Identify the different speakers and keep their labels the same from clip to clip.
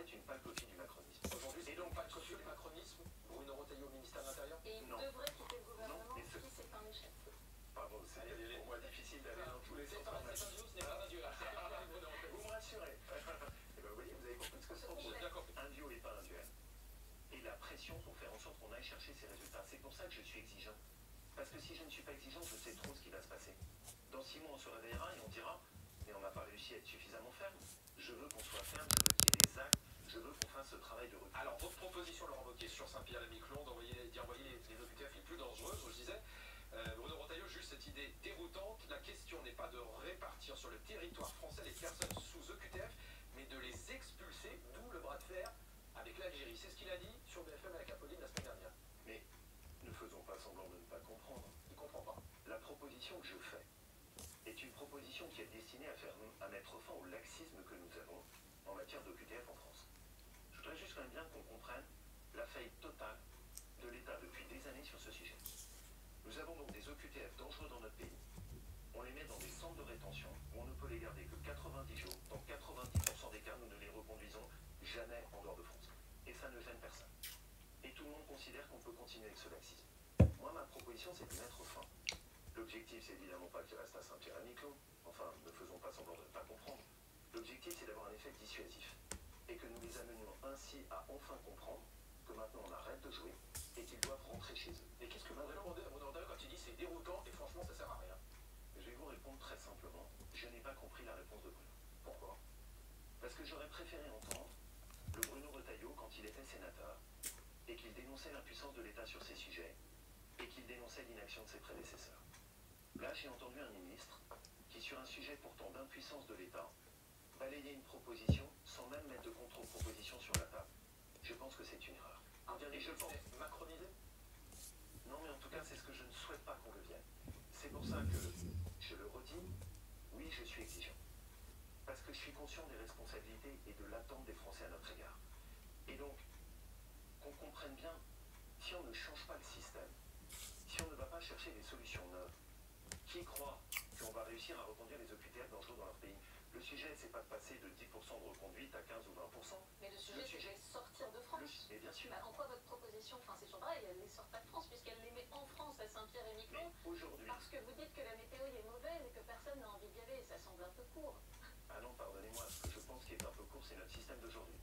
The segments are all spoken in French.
Speaker 1: être une pâle copie du macronisme.
Speaker 2: Aujourd'hui, c'est donc pas de copie du macronisme. Bruno Retailleau au ministère de l'Intérieur.
Speaker 3: Et il
Speaker 1: Non.
Speaker 3: devrait quitter le gouvernement
Speaker 1: Non, mais
Speaker 3: si c'est un échec.
Speaker 1: Pardon, c'est pour moi difficile d'aller dans tous les
Speaker 2: C'est
Speaker 1: sens.
Speaker 2: pas un duo, ce n'est pas un duo.
Speaker 1: Vous me rassurez. Et ben vous voyez, vous avez compris ce que c'est.
Speaker 2: J'ai bien compris.
Speaker 1: Un duo et pas un duel. Et la pression pour faire en sorte qu'on aille chercher ces résultats. C'est pour ça que je suis exigeant. Parce que si je ne suis pas exigeant, je sais trop ce qui va se passer. Dans 6 mois, on se réveillera et on dira mais on n'a pas réussi à être suffisamment ferme. Je veux qu'on soit ferme, je veux qu'il y ait des actes, je veux qu'on fasse ce travail de recul.
Speaker 2: Alors, votre proposition, Laurent Wauquiez, sur Saint-Pierre-et-Miquelon, d'y envoyer les OQTF les plus dangereuses, je disais, Bruno Retailleau, juste cette idée déroutante. La question n'est pas de répartir sur le territoire français les personnes sous OQTF, mais de les expulser, d'où le bras de fer avec l'Algérie. C'est ce qu'il a dit sur BFM avec Apolline la semaine dernière.
Speaker 1: Mais ne faisons pas semblant de ne pas comprendre.
Speaker 2: Il ne comprend pas.
Speaker 1: La proposition que je fais est une proposition qui est destinée à mettre fin au laxisme que nous avons en matière d'OQTF en France. Je voudrais juste quand même bien qu'on comprenne la faillite totale de l'État depuis des années sur ce sujet. Nous avons donc des OQTF dangereux dans notre pays. On les met dans des centres de rétention où on ne peut les garder que 90 jours. Dans 90% des cas, nous ne les reconduisons jamais en dehors de France. Et ça ne gêne personne. Et tout le monde considère qu'on peut continuer avec ce laxisme. Moi, ma proposition, c'est de mettre fin. L'objectif, c'est évidemment pas qu'ils restent à Saint-Pierre-et-Miquelon. Enfin, ne faisons pas semblant de ne pas comprendre. L'objectif, c'est d'avoir un effet dissuasif. Et que nous les amenions ainsi à enfin comprendre que maintenant on arrête de jouer et qu'ils doivent rentrer chez eux.
Speaker 2: Et qu'est-ce que Bruno Retailleau, quand il dit c'est déroutant et franchement ça sert à rien?
Speaker 1: Je vais vous répondre très simplement. Je n'ai pas compris la réponse de Bruno.
Speaker 2: Pourquoi?
Speaker 1: Parce que j'aurais préféré entendre le Bruno Retailleau quand il était sénateur et qu'il dénonçait l'impuissance de l'État sur ces sujets et qu'il dénonçait l'inaction de ses prédécesseurs. Là, j'ai entendu un ministre qui, sur un sujet pourtant d'impuissance de l'État, balayait une proposition sans même mettre de contre-proposition sur la table. Je pense que c'est une erreur.
Speaker 2: Et je pense macronisé.
Speaker 1: Non, mais en tout cas, c'est ce que je ne souhaite pas qu'on devienne. C'est pour ça que, je le redis, oui, je suis exigeant. Parce que je suis conscient des responsabilités et de l'attente des Français à notre égard. Et donc, qu'on comprenne bien, si on ne change pas le système, si on ne va pas chercher des solutions neuves, qui croit qu'on va réussir à reconduire les OQTF dangereux dans leur pays? Le sujet, c'est pas de passer de 10% de reconduite à 15 ou 20%.
Speaker 3: Mais le sujet, c'est de sortir de France.
Speaker 1: Mais bien sûr.
Speaker 3: Bah, en quoi votre proposition, enfin c'est toujours pareil, elle ne les sort pas de France puisqu'elle les met en France à Saint-Pierre-et-Miquelon.
Speaker 1: Mais aujourd'hui...
Speaker 3: Parce que vous dites que la météo y est mauvaise et que personne n'a envie d'y aller, ça semble un peu court.
Speaker 1: Ah non, pardonnez-moi, ce que je pense qui est un peu court, c'est notre système d'aujourd'hui.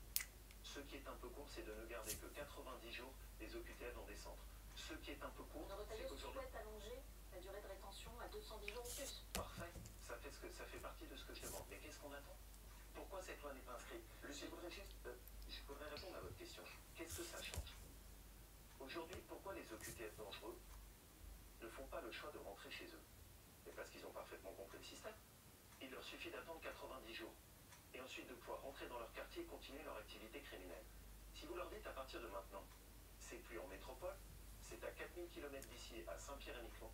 Speaker 1: Ce qui est un peu court, c'est de ne garder que 90 jours les OQTF dans des centres. Ce qui est un peu court,
Speaker 3: Bruno
Speaker 1: c'est
Speaker 3: Retailleau
Speaker 1: qu'aujourd'hui...
Speaker 3: souhaite allonger la durée de rétention à 210 jours ou plus.
Speaker 1: Parfait, ça fait partie de ce que je demande. Mais qu'est-ce qu'on attend? Pourquoi cette loi n'est pas inscrite? Je voudrais répondre à votre question. Qu'est-ce que ça change? Aujourd'hui, pourquoi les OQTF dangereux ne font pas le choix de rentrer chez eux? Et parce qu'ils ont parfaitement compris le système. Il leur suffit d'attendre 90 jours et ensuite de pouvoir rentrer dans leur quartier et continuer leur activité criminelle. Si vous leur dites à partir de maintenant, c'est plus en métropole, c'est à 4000 km d'ici à Saint-Pierre-et-Miquelon,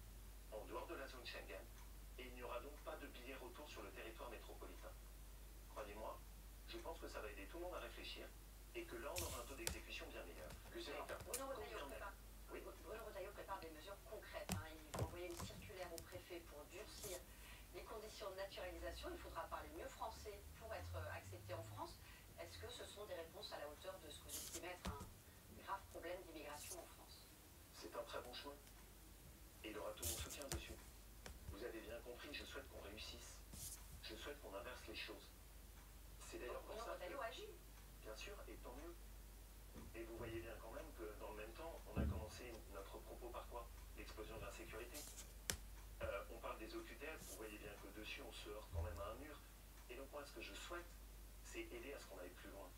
Speaker 1: en dehors de la zone Schengen, et il n'y aura donc pas de billets retour sur le territoire métropolitain. Croyez-moi, je pense que ça va aider tout le monde à réfléchir et que là on aura un taux d'exécution bien meilleur.
Speaker 3: Bruno Retailleau prépare des mesures concrètes. Il va envoyer une circulaire au préfet pour durcir les conditions de naturalisation. Il faudra parler mieux français pour être accepté en France. Est-ce que ce sont des réponses à la hauteur de ce que vous estimez être un grave problème d'immigration en France?
Speaker 1: C'est un très bon choix. Et il aura tout mon soutien dessus. Vous avez bien compris, je souhaite qu'on réussisse. Je souhaite qu'on inverse les choses. C'est d'ailleurs pour
Speaker 3: Bruno
Speaker 1: ça
Speaker 3: Retailleau
Speaker 1: que,
Speaker 3: agit.
Speaker 1: bien sûr, et tant mieux. Et vous voyez bien quand même que dans le même temps, on a commencé notre propos par quoi? L'explosion de l'insécurité. On parle des OQTF, vous voyez bien que dessus on se heurte quand même à un mur. Et donc moi ce que je souhaite, c'est aider à ce qu'on aille plus loin.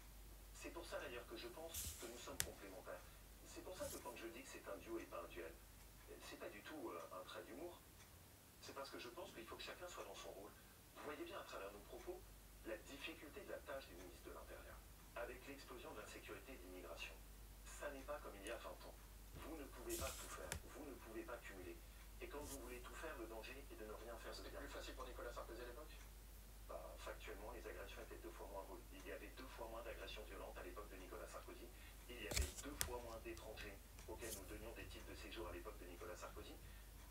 Speaker 1: C'est pour ça d'ailleurs que je pense que nous sommes complémentaires. C'est pour ça que quand je dis que c'est un duo et pas un duel, c'est pas du tout un trait d'humour. C'est parce que je pense qu'il faut que chacun soit dans son rôle. Vous voyez bien à travers nos propos la difficulté de la tâche du ministre de l'Intérieur. Avec l'explosion de l'insécurité et de l'immigration, ça n'est pas comme il y a 20 ans. Vous ne pouvez pas tout faire, vous ne pouvez pas cumuler. Et quand vous voulez tout faire, le danger est de ne rien faire de
Speaker 2: C'était
Speaker 1: bien.
Speaker 2: plus facile pour Nicolas Sarkozy à l'époque?
Speaker 1: Factuellement, les agressions étaient 2 fois moins. Il y avait 2 fois moins d'agressions violentes à l'époque de Nicolas Sarkozy. Il y avait 2 fois moins d'étrangers auxquels nous donnions des titres de séjour à l'époque de Nicolas Sarkozy.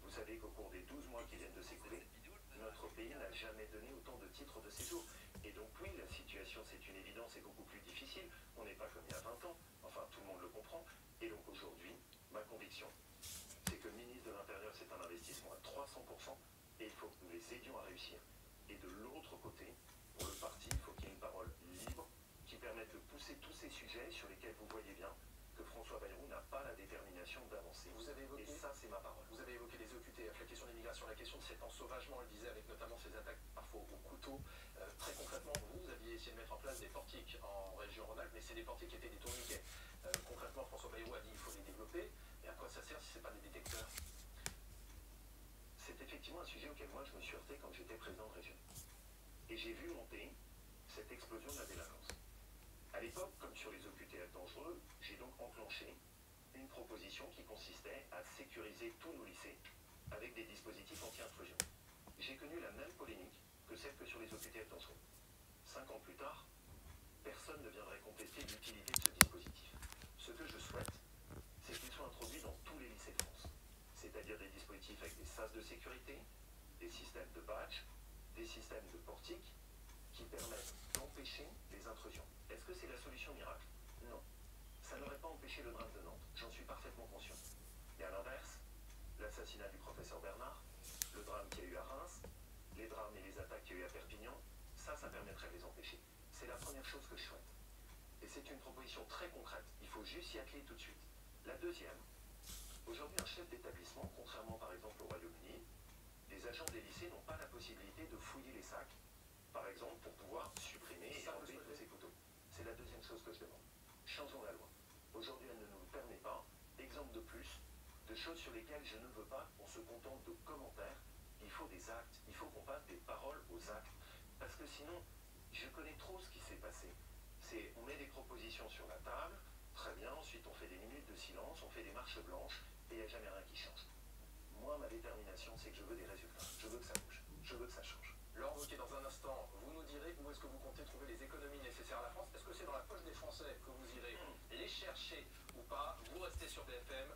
Speaker 1: Vous savez qu'au cours des 12 mois qui viennent de s'écouler, notre pays n'a jamais donné autant de titres de séjour. Et donc oui, la situation, c'est une évidence. l'évidence est beaucoup plus difficile. On n'est pas comme il y a 20 ans. Enfin, tout le monde le comprend. Et donc aujourd'hui, ma conviction, c'est que le ministre de l'Intérieur, c'est un investissement à 300%, et il faut que nous les aidions à réussir. Et de l'autre côté, pour le parti, il faut qu'il y ait une parole libre qui permette de pousser tous ces sujets sur lesquels vous voyez bien que François Bayrou n'a pas la détermination d'avancer.
Speaker 2: Vous avez évoqué,
Speaker 1: et ça, c'est ma parole.
Speaker 2: Vous avez évoqué les OQTF, la question de l'immigration, la question de cet ensauvagement, elle disait, avec notamment ces attaques parfois au couteau. Très concrètement, vous aviez essayé de mettre en place des portiques en région Rhône-Alpes, mais c'est des portiques qui étaient des tourniquets. Concrètement, François Bayrou a dit qu'il faut les développer. Et à quoi ça sert si ce n'est pas des détecteurs?
Speaker 1: C'est effectivement un sujet auquel moi je me suis heurté quand j'étais président de région. Et j'ai vu monter cette explosion de la délinquance. À l'époque, comme sur les OQTF dangereux, j'ai donc enclenché une proposition qui consistait à sécuriser tous nos lycées avec des dispositifs anti-intrusion. J'ai connu la même polémique que celle que sur les OQTF dangereux. 5 ans plus tard, personne ne viendrait contester l'utilité de ce dispositif. Ce que je souhaite, c'est qu'il soit introduit dans tous les lycées de France. C'est-à-dire des dispositifs avec des sas de sécurité, des systèmes de badge, des systèmes de portiques qui permettent d'empêcher les intrusions. Est-ce que c'est la solution miracle? Non. Ça n'aurait pas empêché le drame de Nantes, j'en suis parfaitement conscient. Et à l'inverse, l'assassinat du professeur Bernard, le drame qu'il y a eu à Reims, les drames et les attaques qu'il y a eu à Perpignan, ça permettrait de les empêcher. C'est la première chose que je souhaite. Et c'est une proposition très concrète, il faut juste y atteler tout de suite. La deuxième, aujourd'hui un chef d'établissement, contrairement par exemple au Royaume-Uni, les agents des lycées n'ont pas la possibilité de fouiller les sacs, par exemple pour pouvoir supprimer et enlever tous ces couteaux. C'est la deuxième chose que je demande. Changeons la loi. Aujourd'hui, elle ne nous le permet pas. Exemple de plus, de choses sur lesquelles je ne veux pas qu'on se contente de commentaires. Il faut des actes. Il faut qu'on passe des paroles aux actes. Parce que sinon, je connais trop ce qui s'est passé. On met des propositions sur la table, très bien, ensuite on fait des minutes de silence, on fait des marches blanches, et il n'y a jamais rien qui change. Moi, ma détermination, c'est que je veux des résultats. Je veux que ça bouge. Je veux que ça change.
Speaker 2: Laurent Wauquiez, dans un instant, vous nous direz où est-ce que vous comptez trouver les économies nécessaires à la France. Est-ce que c'est dans la poche des Français que vous irez les chercher ou pas? Vous restez sur BFM,